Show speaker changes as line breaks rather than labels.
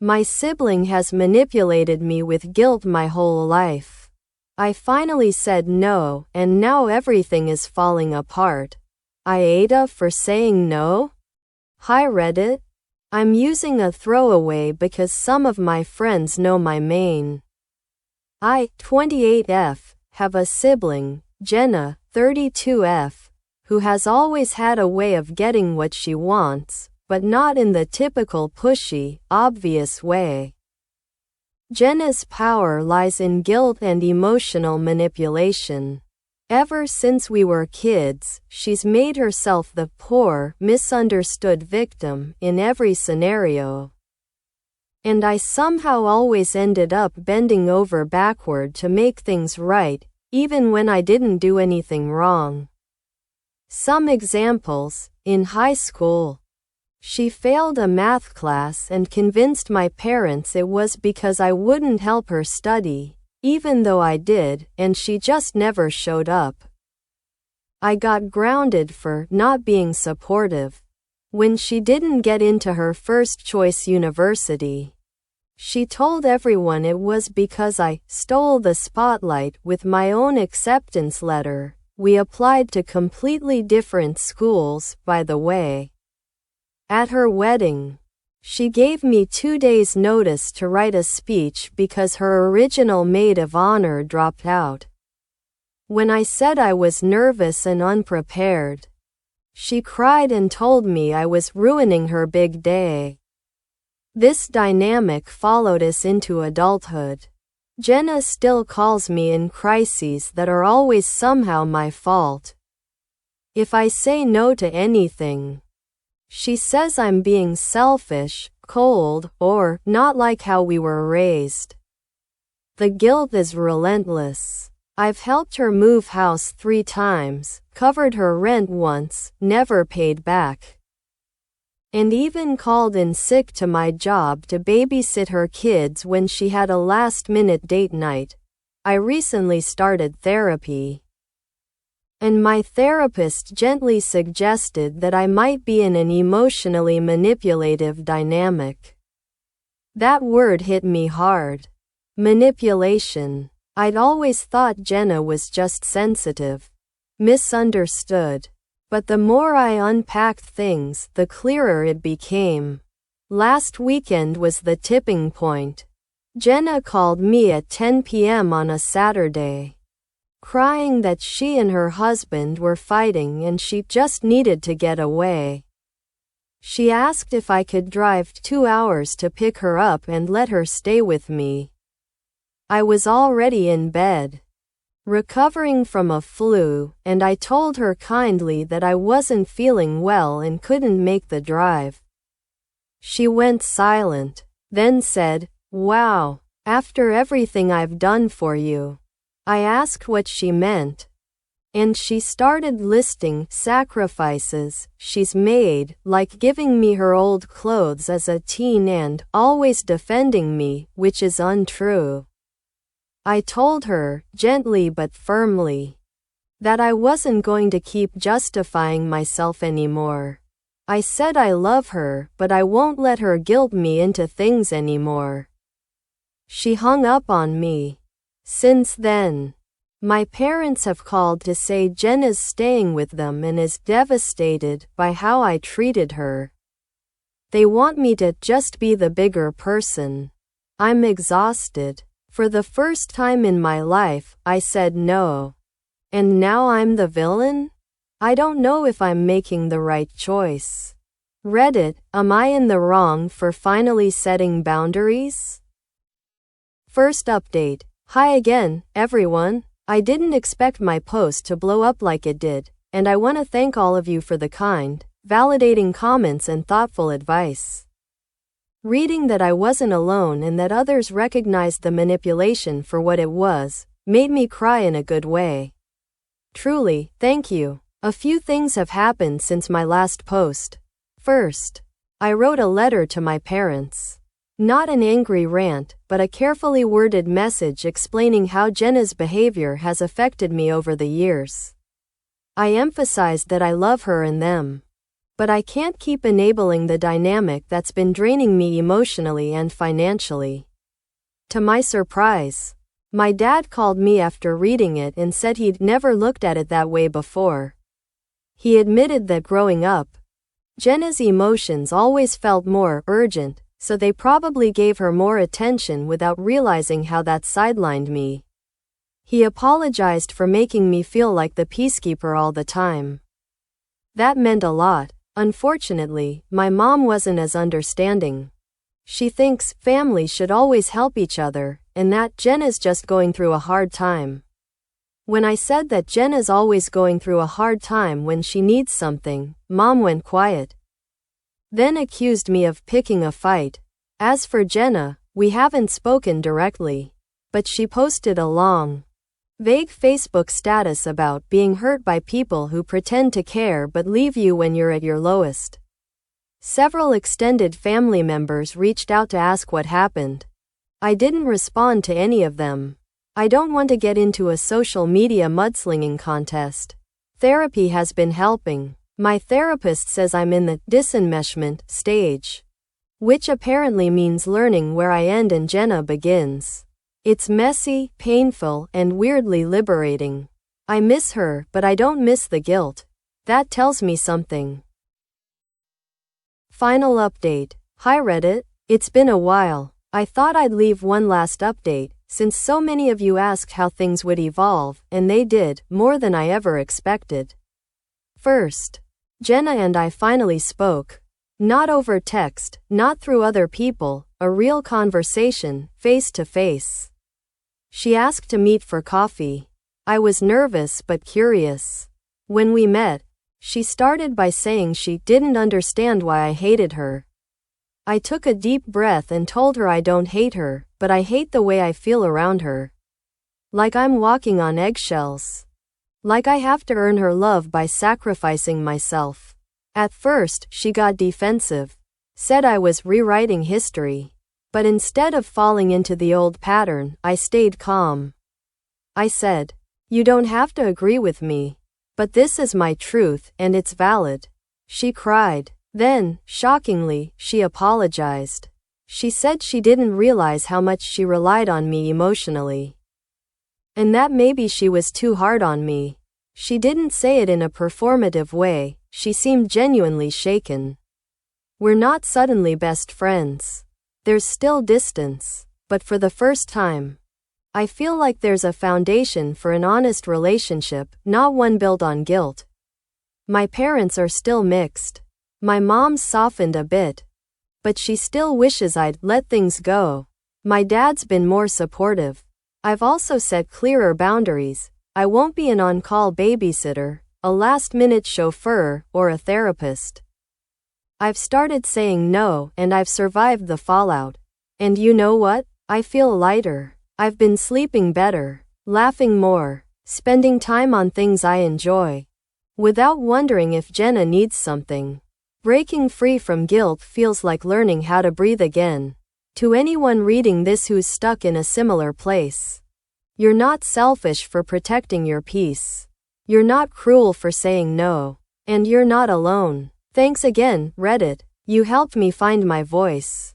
My sibling has manipulated me with guilt my whole life. I finally said no, and now everything is falling apart. AITA for saying no? Hi Reddit. I'm using a throwaway because some of my friends know my main. I, 28F, have a sibling, Jenna, 32F, who has always had a way of getting what she wants, but not in the typical pushy, obvious way. Jenna's power lies in guilt and emotional manipulation. Ever since we were kids, she's made herself the poor, misunderstood victim in every scenario. And I somehow always ended up bending over backward to make things right, even when I didn't do anything wrong. Some examples: in high school, she failed a math class and convinced my parents it was because I wouldn't help her study, even though I did, and she just never showed up. I got grounded for not being supportive when she didn't get into her first choice university. She told everyone it was because I stole the spotlight with my own acceptance letter. We applied to completely different schools, by the way. At her wedding, she gave me 2 days' notice to write a speech because her original maid of honor dropped out. When I said I was nervous and unprepared, she cried and told me I was ruining her big day. This dynamic followed us into adulthood. Jenna still calls me in crises that are always somehow my fault. If I say no to anything, she says I'm being selfish, cold, or not like how we were raised. The guilt is relentless. I've helped her move house 3 times, covered her rent once, never paid back, and even called in sick to my job to babysit her kids when she had a last-minute date night. I recently started therapy, and my therapist gently suggested that I might be in an emotionally manipulative dynamic. That word hit me hard. Manipulation. I'd always thought Jenna was just sensitive, misunderstood. But the more I unpacked things, the clearer it became. Last weekend was the tipping point. Jenna called me at 10 p.m. on a Saturday, crying that she and her husband were fighting and she just needed to get away. She asked if I could drive 2 hours to pick her up and let her stay with me. I was already in bed, recovering from a flu, and I told her kindly that I wasn't feeling well and couldn't make the drive. She went silent, then said, "Wow, after everything I've done for you." I asked what she meant, and she started listing sacrifices she's made, like giving me her old clothes as a teen and always defending me, which is untrue. I told her, gently but firmly, that I wasn't going to keep justifying myself anymore. I said I love her, but I won't let her guilt me into things anymore. She hung up on me. Since then, my parents have called to say Jenna's staying with them and is devastated by how I treated her. They want me to just be the bigger person. I'm exhausted. For the first time in my life, I said no. And now I'm the villain? I don't know if I'm making the right choice. Reddit, am I in the wrong for finally setting boundaries? First update. Hi again, everyone. I didn't expect my post to blow up like it did, and I want to thank all of you for the kind, validating comments and thoughtful advice. Reading that I wasn't alone and that others recognized the manipulation for what it was, made me cry in a good way. Truly, thank you. A few things have happened since my last post. First, I wrote a letter to my parents. Not an angry rant, but a carefully worded message explaining how Jenna's behavior has affected me over the years. I emphasized that I love her and them, But I can't keep enabling the dynamic that's been draining me emotionally and financially. To my surprise, my dad called me after reading it and said he'd never looked at it that way before. He admitted that growing up, Jenna's emotions always felt more urgent, so they probably gave her more attention without realizing how that sidelined me. He apologized for making me feel like the peacekeeper all the time. That meant a lot. Unfortunately, my mom wasn't as understanding. She thinks families should always help each other, and that Jenna's just going through a hard time. When I said that Jenna's always going through a hard time when she needs something, Mom went quiet. Then accused me of picking a fight. As for Jenna, we haven't spoken directly, but she posted a long, vague Facebook status about being hurt by people who pretend to care but leave you when you're at your lowest. Several extended family members reached out to ask what happened. I didn't respond to any of them. I don't want to get into a social media mudslinging contest. Therapy has been helping. My therapist says I'm in the disenmeshment stage, which apparently means learning where I end and Jenna begins. It's messy, painful, and weirdly liberating. I miss her, but I don't miss the guilt. That tells me something. Final update. Hi Reddit. It's been a while. I thought I'd leave one last update, since so many of you asked how things would evolve, and they did, more than I ever expected. First, Jenna and I finally spoke. Not over text, not through other people, a real conversation, face to face. She asked to meet for coffee. I was nervous but curious. When we met, she started by saying she didn't understand why I hated her. I took a deep breath and told her I don't hate her, but I hate the way I feel around her. Like I'm walking on eggshells. Like I have to earn her love by sacrificing myself. At first, she got defensive. Said I was rewriting history. But instead of falling into the old pattern, I stayed calm. I said, "You don't have to agree with me. But this is my truth, and it's valid." She cried. Then, shockingly, she apologized. She said she didn't realize how much she relied on me emotionally. And that maybe she was too hard on me. She didn't say it in a performative way, she seemed genuinely shaken. We're not suddenly best friends. There's still distance. But for the first time, I feel like there's a foundation for an honest relationship, not one built on guilt. My parents are still mixed. My mom's softened a bit, but she still wishes I'd let things go. My dad's been more supportive. I've also set clearer boundaries. I won't be an on-call babysitter, a last-minute chauffeur, or a therapist. I've started saying no, and I've survived the fallout. And you know what? I feel lighter. I've been sleeping better, laughing more, spending time on things I enjoy, without wondering if Jenna needs something. Breaking free from guilt feels like learning how to breathe again. To anyone reading this who's stuck in a similar place, you're not selfish for protecting your peace. You're not cruel for saying no. And you're not alone. Thanks again, Reddit. You helped me find my voice.